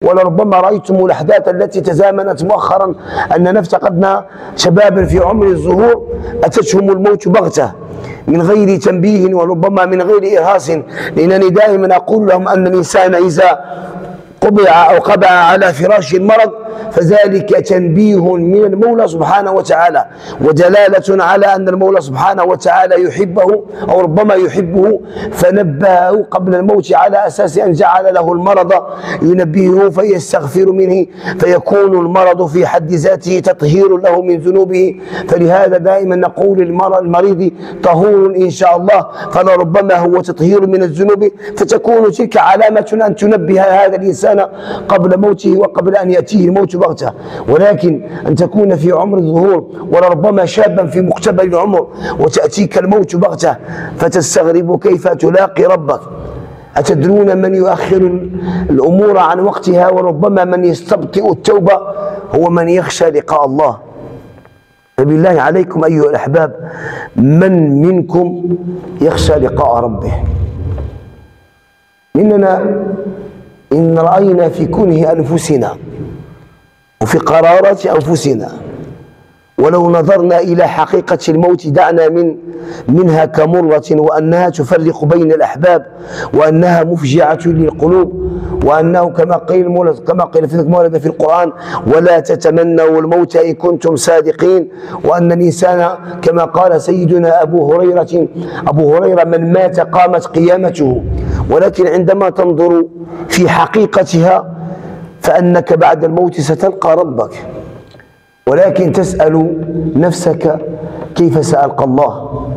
ولربما رأيتم الأحداث التي تزامنت مؤخرا أن نفتقدنا شبابا في عمر الظهور أتتهم الموت بغتة من غير تنبيه وربما من غير إرهاص، لأنني دائما أقول لهم أن الإنسان إذا قبع أو قبع على فراش المرض فذلك تنبيه من المولى سبحانه وتعالى ودلالة على أن المولى سبحانه وتعالى يحبه أو ربما يحبه، فنبهه قبل الموت على أساس أن جعل له المرض ينبهه فيستغفر منه، فيكون المرض في حد ذاته تطهير له من ذنوبه. فلهذا دائما نقول للمريض طهور إن شاء الله، فلربما هو تطهير من الذنوب، فتكون تلك علامة أن تنبه هذا الإنسان قبل موته وقبل أن يأتيه الموت بغتة. ولكن أن تكون في عمر الظهور ولربما شابا في مقتبل العمر وتأتيك الموت بغتة فتستغرب كيف تلاقي ربك. أتدرون من يؤخر الأمور عن وقتها وربما من يستبطئ التوبة؟ هو من يخشى لقاء الله. فبالله عليكم أيها الأحباب، من منكم يخشى لقاء ربه؟ إننا إن رأينا في كنه أنفسنا وفي قرارات أنفسنا، ولو نظرنا إلى حقيقة الموت دعنا منها كمرة، وأنها تفرق بين الأحباب، وأنها مفجعة للقلوب، وأنه كما قيل في القرآن: ولا تتمنوا الموت إن كنتم صادقين. وأن الإنسان كما قال سيدنا أبو هريرة: من مات قامت قيامته. ولكن عندما تنظر في حقيقتها فأنك بعد الموت ستلقى ربك، ولكن تسأل نفسك: كيف سألقى الله؟